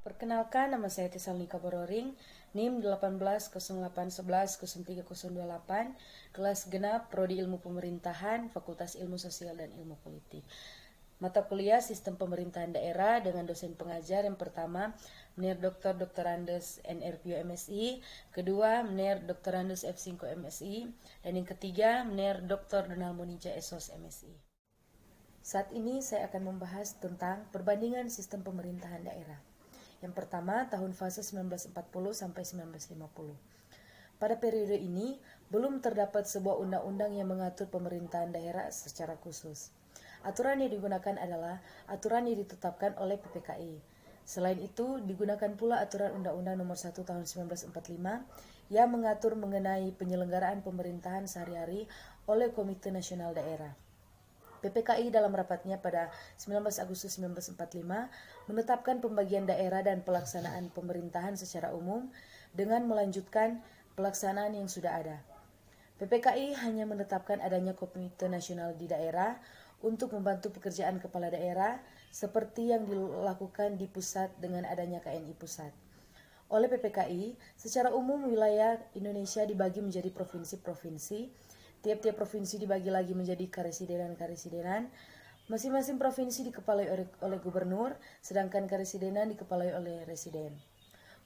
Perkenalkan, nama saya Tesalnika Bororing, NIM 1808110308, kelas genap, Prodi Ilmu Pemerintahan, Fakultas Ilmu Sosial dan Ilmu Politik. Mata kuliah Sistem Pemerintahan Daerah dengan dosen pengajar yang pertama, Menir Dr. Andes NRPU MSI, kedua, Menir Dr. Andes F5 MSI, dan yang ketiga, Menir Dr. Donald Monija SOS MSI. Saat ini saya akan membahas tentang perbandingan sistem pemerintahan daerah. Yang pertama, tahun fase 1940 sampai 1950. Pada periode ini, belum terdapat sebuah undang-undang yang mengatur pemerintahan daerah secara khusus. Aturan yang digunakan adalah aturan yang ditetapkan oleh PPKI. Selain itu, digunakan pula aturan Undang-Undang Nomor 1 Tahun 1945 yang mengatur mengenai penyelenggaraan pemerintahan sehari-hari oleh Komite Nasional Daerah. PPKI dalam rapatnya pada 19 Agustus 1945 menetapkan pembagian daerah dan pelaksanaan pemerintahan secara umum dengan melanjutkan pelaksanaan yang sudah ada. PPKI hanya menetapkan adanya Komite Nasional di daerah untuk membantu pekerjaan kepala daerah seperti yang dilakukan di pusat dengan adanya KNI pusat. Oleh PPKI, secara umum wilayah Indonesia dibagi menjadi provinsi-provinsi. Tiap-tiap provinsi dibagi lagi menjadi karesidenan-karesidenan. Masing-masing provinsi dikepalai oleh gubernur, sedangkan karesidenan dikepalai oleh residen.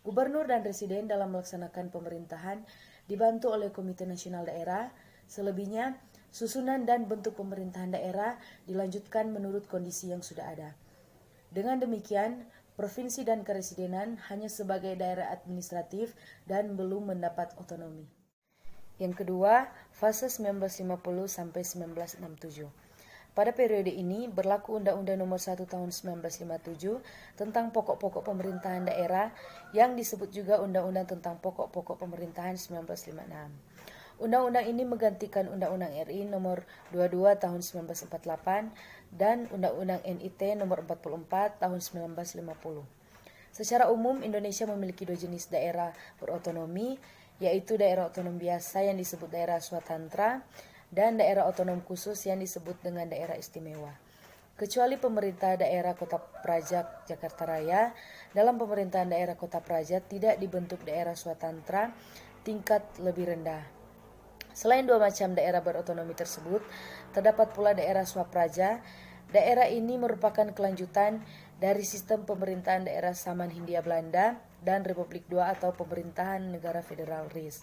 Gubernur dan residen dalam melaksanakan pemerintahan dibantu oleh Komite Nasional Daerah. Selebihnya, susunan dan bentuk pemerintahan daerah dilanjutkan menurut kondisi yang sudah ada. Dengan demikian, provinsi dan karesidenan hanya sebagai daerah administratif dan belum mendapat otonomi. Yang kedua, fase 1950 sampai 1967. Pada periode ini berlaku Undang-Undang Nomor 1 Tahun 1957 tentang pokok-pokok pemerintahan daerah yang disebut juga Undang-Undang tentang pokok-pokok pemerintahan 1956. Undang-undang ini menggantikan Undang-Undang RI Nomor 22 Tahun 1948 dan Undang-Undang NIT Nomor 44 Tahun 1950. Secara umum, Indonesia memiliki dua jenis daerah berotonomi, yaitu daerah otonom biasa yang disebut daerah swatantra dan daerah otonom khusus yang disebut dengan daerah istimewa. Kecuali pemerintah daerah Kota Praja Jakarta Raya, dalam pemerintahan daerah Kota Praja tidak dibentuk daerah swatantra tingkat lebih rendah. Selain dua macam daerah berotonomi tersebut, terdapat pula daerah swapraja. Daerah ini merupakan kelanjutan dari sistem pemerintahan daerah Saman Hindia Belanda dan Republik II atau pemerintahan negara federal RIS.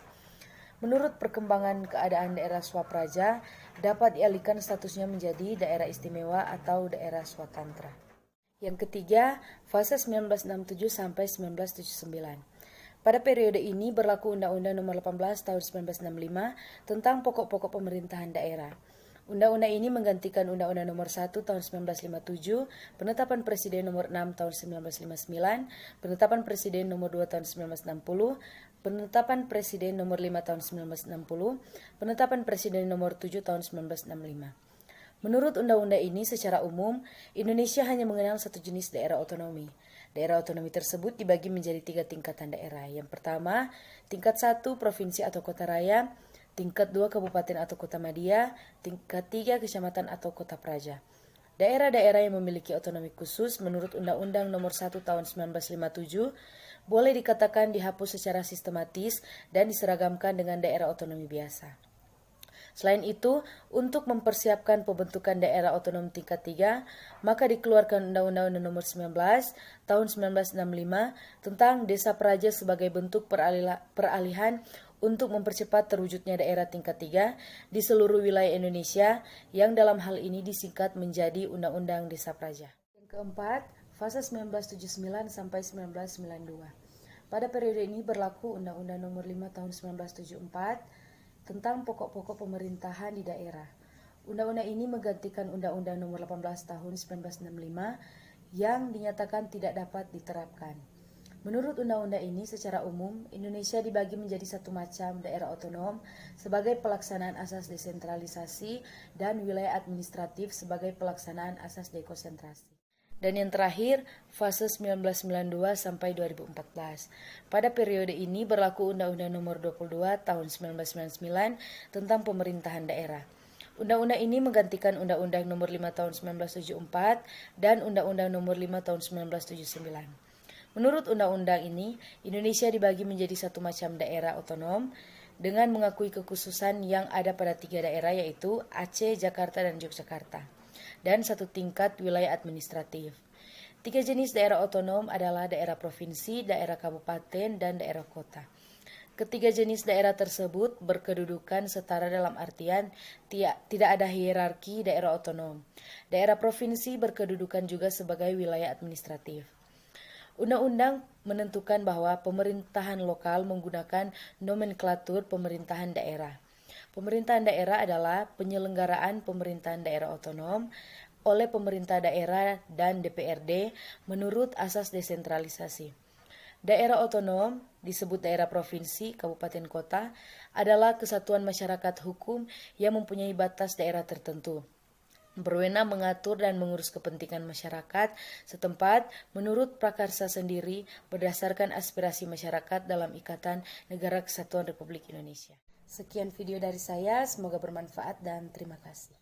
Menurut perkembangan keadaan daerah swapraja, dapat dialihkan statusnya menjadi daerah istimewa atau daerah swatantra. Yang ketiga, fase 1967 sampai 1979. Pada periode ini berlaku Undang-Undang Nomor 18 Tahun 1965 tentang pokok-pokok pemerintahan daerah. Undang-undang ini menggantikan Undang-Undang Nomor 1 Tahun 1957, Penetapan Presiden Nomor 6 Tahun 1959, Penetapan Presiden Nomor 2 Tahun 1960, Penetapan Presiden Nomor 5 Tahun 1960, Penetapan Presiden Nomor 7 Tahun 1965. Menurut undang-undang ini, secara umum, Indonesia hanya mengenal satu jenis daerah otonomi. Daerah otonomi tersebut dibagi menjadi 3 tingkatan daerah. Yang pertama, tingkat 1 provinsi atau kota raya, tingkat 2 kabupaten atau kota madya, tingkat 3 kecamatan atau kota praja. Daerah-daerah yang memiliki otonomi khusus menurut Undang-Undang Nomor 1 Tahun 1957 boleh dikatakan dihapus secara sistematis dan diseragamkan dengan daerah otonomi biasa. Selain itu, untuk mempersiapkan pembentukan daerah otonom tingkat 3, maka dikeluarkan Undang-Undang Nomor 19 Tahun 1965 tentang Desa Praja sebagai bentuk peralihan untuk mempercepat terwujudnya daerah tingkat 3 di seluruh wilayah Indonesia yang dalam hal ini disingkat menjadi Undang-Undang Desa Praja. Yang keempat, fase 1979 sampai 1992. Pada periode ini berlaku Undang-Undang Nomor 5 Tahun 1974 tentang pokok-pokok pemerintahan di daerah. Undang-undang ini menggantikan Undang-Undang Nomor 18 Tahun 1965 yang dinyatakan tidak dapat diterapkan. Menurut undang-undang ini, secara umum, Indonesia dibagi menjadi satu macam daerah otonom sebagai pelaksanaan asas desentralisasi dan wilayah administratif sebagai pelaksanaan asas dekonsentrasi. Dan yang terakhir, fase 1992 sampai 2014. Pada periode ini berlaku Undang-Undang Nomor 22 Tahun 1999 tentang pemerintahan daerah. Undang-undang ini menggantikan Undang-Undang Nomor 5 Tahun 1974 dan Undang-Undang Nomor 5 Tahun 1979. Menurut undang-undang ini, Indonesia dibagi menjadi satu macam daerah otonom dengan mengakui kekhususan yang ada pada 3 daerah yaitu Aceh, Jakarta, dan Yogyakarta, dan satu tingkat wilayah administratif. 3 jenis daerah otonom adalah daerah provinsi, daerah kabupaten, dan daerah kota. Ketiga jenis daerah tersebut berkedudukan setara dalam artian tidak ada hierarki daerah otonom. Daerah provinsi berkedudukan juga sebagai wilayah administratif. Undang-undang menentukan bahwa pemerintahan lokal menggunakan nomenklatur pemerintahan daerah. Pemerintahan daerah adalah penyelenggaraan pemerintahan daerah otonom oleh pemerintah daerah dan DPRD menurut asas desentralisasi. Daerah otonom disebut daerah provinsi, kabupaten, kota adalah kesatuan masyarakat hukum yang mempunyai batas daerah tertentu, berwenang mengatur dan mengurus kepentingan masyarakat setempat menurut prakarsa sendiri berdasarkan aspirasi masyarakat dalam Ikatan Negara Kesatuan Republik Indonesia. Sekian video dari saya, semoga bermanfaat dan terima kasih.